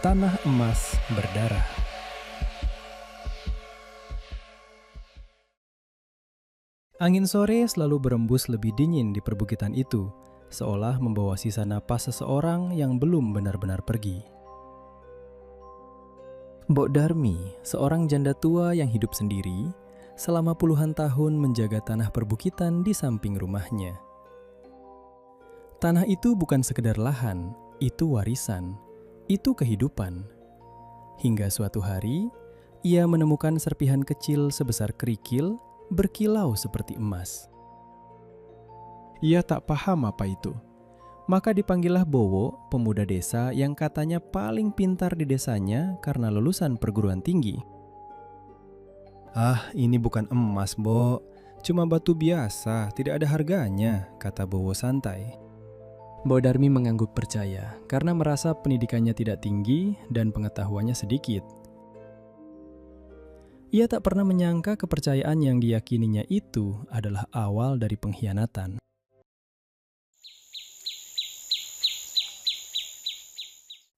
Tanah Emas Berdarah. Angin sore selalu berembus lebih dingin di perbukitan itu, seolah membawa sisa napas seseorang yang belum benar-benar pergi. Mbok Darmi, seorang janda tua yang hidup sendiri, selama puluhan tahun menjaga tanah perbukitan di samping rumahnya. Tanah itu bukan sekedar lahan, itu warisan, itu kehidupan. Hingga suatu hari, ia menemukan serpihan kecil sebesar kerikil, berkilau seperti emas. Ia tak paham apa itu. Maka dipanggillah Bowo, pemuda desa yang katanya paling pintar di desanya karena lulusan perguruan tinggi. "Ah, ini bukan emas, Bo. Cuma batu biasa, tidak ada harganya," kata Bowo santai. Mbok Darmi mengangguk percaya karena merasa pendidikannya tidak tinggi dan pengetahuannya sedikit. Ia tak pernah menyangka kepercayaan yang diyakininya itu adalah awal dari pengkhianatan.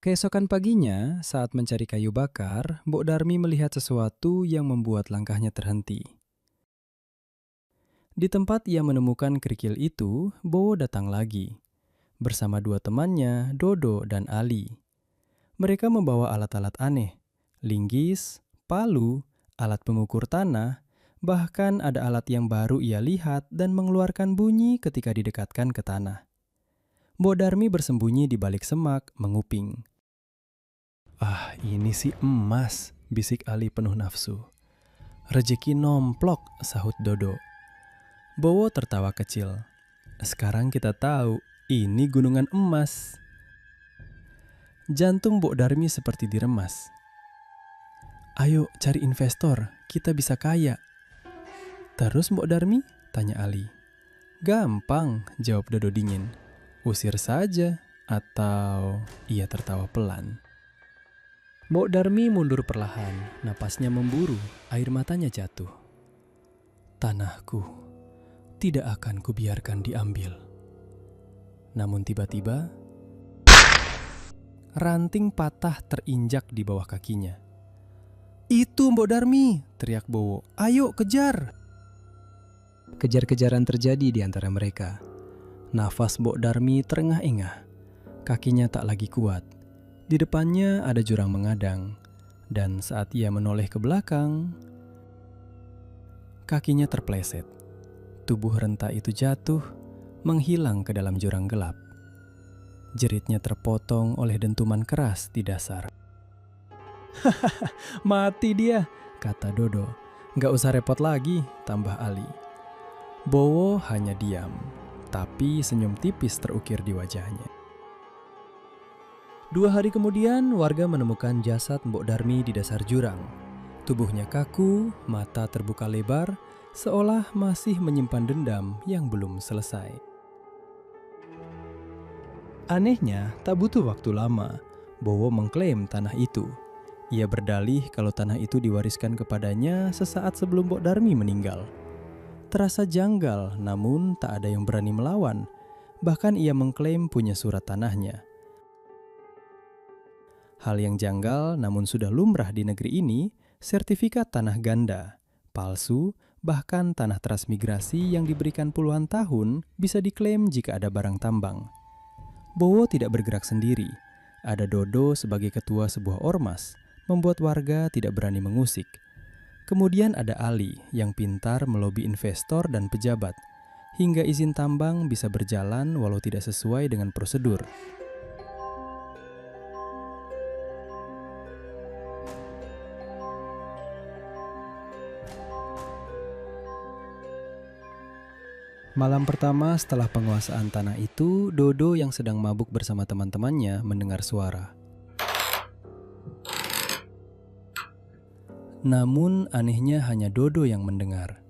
Keesokan paginya, saat mencari kayu bakar, Mbok Darmi melihat sesuatu yang membuat langkahnya terhenti. Di tempat ia menemukan kerikil itu, Bowo datang lagi, bersama dua temannya, Dodo dan Ali. Mereka membawa alat-alat aneh, linggis, palu, alat pengukur tanah, bahkan ada alat yang baru ia lihat dan mengeluarkan bunyi ketika didekatkan ke tanah. Mbok Darmi bersembunyi di balik semak, menguping. "Ah, ini sih emas," bisik Ali penuh nafsu. "Rejeki nomplok," sahut Dodo. Bowo tertawa kecil. "Sekarang kita tahu, ini gunungan emas." Jantung Mbok Darmi seperti diremas. "Ayo cari investor, kita bisa kaya." "Terus Mbok Darmi?" tanya Ali. "Gampang," jawab Dodo dingin. "Usir saja." Atau ia tertawa pelan. Mbok Darmi mundur perlahan, napasnya memburu, air matanya jatuh. "Tanahku tidak akan kubiarkan diambil." Namun tiba-tiba, ranting patah terinjak di bawah kakinya. "Itu Mbok Darmi!" teriak Bowo. "Ayo kejar!" Kejar-kejaran terjadi di antara mereka. Nafas Mbok Darmi terengah-engah. Kakinya tak lagi kuat. Di depannya ada jurang mengadang, dan saat ia menoleh ke belakang, kakinya terpleset. Tubuh renta itu jatuh, menghilang ke dalam jurang gelap. Jeritnya terpotong oleh dentuman keras di dasar. "Hahaha, mati dia," kata Dodo. "Gak usah repot lagi," tambah Ali. Bowo hanya diam, tapi senyum tipis terukir di wajahnya. 2 hari kemudian, warga menemukan jasad Mbok Darmi di dasar jurang. Tubuhnya kaku, mata terbuka lebar, seolah masih menyimpan dendam yang belum selesai. Anehnya, tak butuh waktu lama, Bowo mengklaim tanah itu. Ia berdalih kalau tanah itu diwariskan kepadanya sesaat sebelum Mbok Darmi meninggal. Terasa janggal, namun tak ada yang berani melawan. Bahkan ia mengklaim punya surat tanahnya. Hal yang janggal namun sudah lumrah di negeri ini, sertifikat tanah ganda, palsu, bahkan tanah transmigrasi yang diberikan puluhan tahun bisa diklaim jika ada barang tambang. Bowo tidak bergerak sendiri. Ada Dodo sebagai ketua sebuah ormas, membuat warga tidak berani mengusik. Kemudian ada Ali yang pintar melobi investor dan pejabat, hingga izin tambang bisa berjalan walau tidak sesuai dengan prosedur. Malam pertama setelah penguasaan tanah itu, Dodo yang sedang mabuk bersama teman-temannya mendengar suara. Namun anehnya hanya Dodo yang mendengar.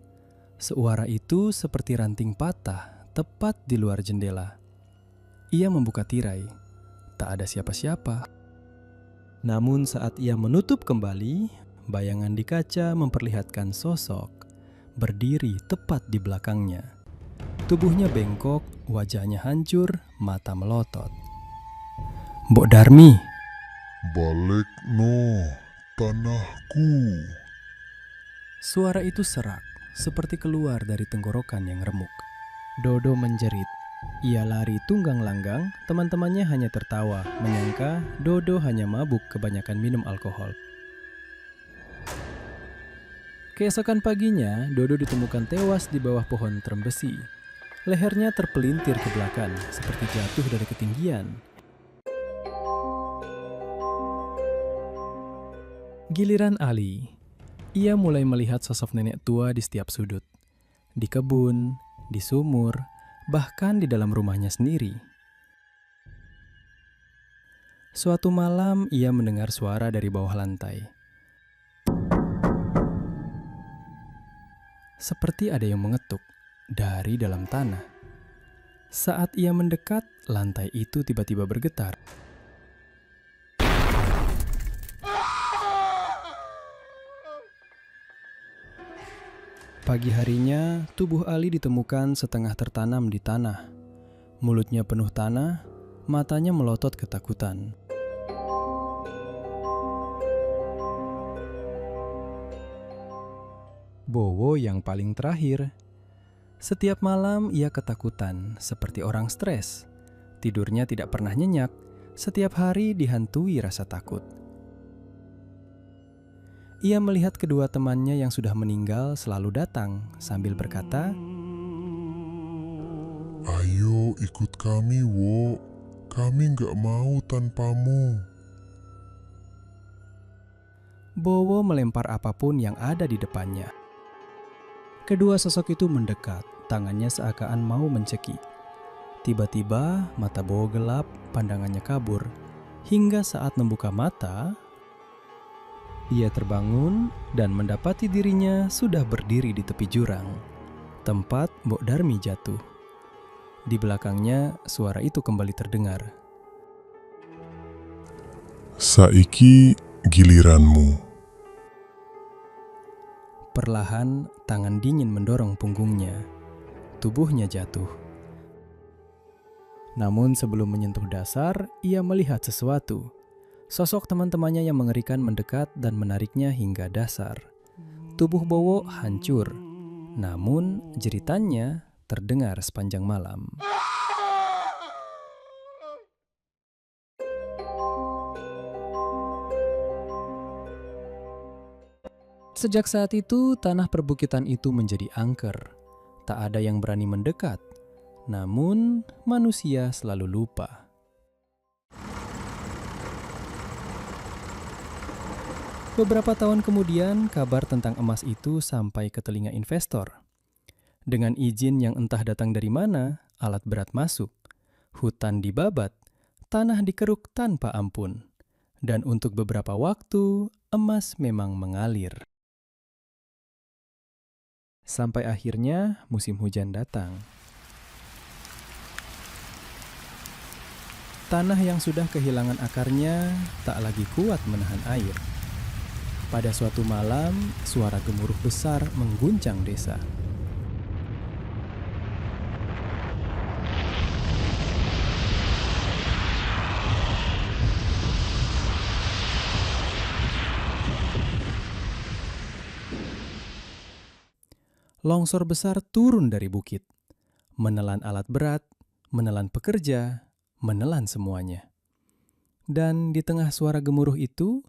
Suara itu seperti ranting patah tepat di luar jendela. Ia membuka tirai. Tak ada siapa-siapa. Namun saat ia menutup kembali, bayangan di kaca memperlihatkan sosok berdiri tepat di belakangnya. Tubuhnya bengkok, wajahnya hancur, mata melotot. "Mbok Darmi!" Balik no, tanahku. Suara itu serak, seperti keluar dari tenggorokan yang remuk. Dodo menjerit. Ia lari tunggang langgang, teman-temannya hanya tertawa, menyangka Dodo hanya mabuk kebanyakan minum alkohol. Keesokan paginya, Dodo ditemukan tewas di bawah pohon terembesi. Lehernya terpelintir ke belakang, seperti jatuh dari ketinggian. Giliran Ali. Ia mulai melihat sosok nenek tua di setiap sudut. Di kebun, di sumur, bahkan di dalam rumahnya sendiri. Suatu malam ia mendengar suara dari bawah lantai. Seperti ada yang mengetuk dari dalam tanah. Saat ia mendekat, lantai itu tiba-tiba bergetar. Pagi harinya, tubuh Ali ditemukan setengah tertanam di tanah. Mulutnya penuh tanah, matanya melotot ketakutan. Bowo yang paling terakhir. Setiap malam ia ketakutan, seperti orang stres. Tidurnya tidak pernah nyenyak, setiap hari dihantui rasa takut. Ia melihat kedua temannya yang sudah meninggal selalu datang sambil berkata, Ayo ikut kami, Wo. Kami nggak mau tanpamu. Bowo melempar apapun yang ada di depannya. Kedua sosok itu mendekat, tangannya seakan mau mencekik. Tiba-tiba mata Bowo gelap, pandangannya kabur. Hingga saat membuka mata, ia terbangun dan mendapati dirinya sudah berdiri di tepi jurang, tempat Mbok Darmi jatuh. Di belakangnya, suara itu kembali terdengar. Saiki giliranmu. Perlahan, tangan dingin mendorong punggungnya. Tubuhnya jatuh. Namun sebelum menyentuh dasar, ia melihat sesuatu. Sosok teman-temannya yang mengerikan mendekat dan menariknya hingga dasar. Tubuh Bowo hancur, namun jeritannya terdengar sepanjang malam. Sejak saat itu, tanah perbukitan itu menjadi angker. Tak ada yang berani mendekat, namun manusia selalu lupa. Beberapa tahun kemudian, kabar tentang emas itu sampai ke telinga investor. Dengan izin yang entah datang dari mana, alat berat masuk, hutan dibabat, tanah dikeruk tanpa ampun. Dan untuk beberapa waktu, emas memang mengalir. Sampai akhirnya musim hujan datang. Tanah yang sudah kehilangan akarnya tak lagi kuat menahan air. Pada suatu malam, suara gemuruh besar mengguncang desa. Longsor besar turun dari bukit, menelan alat berat, menelan pekerja, menelan semuanya. Dan di tengah suara gemuruh itu,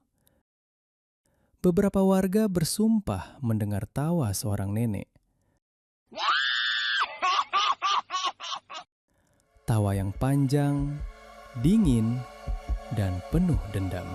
beberapa warga bersumpah mendengar tawa seorang nenek. Tawa yang panjang, dingin, dan penuh dendam.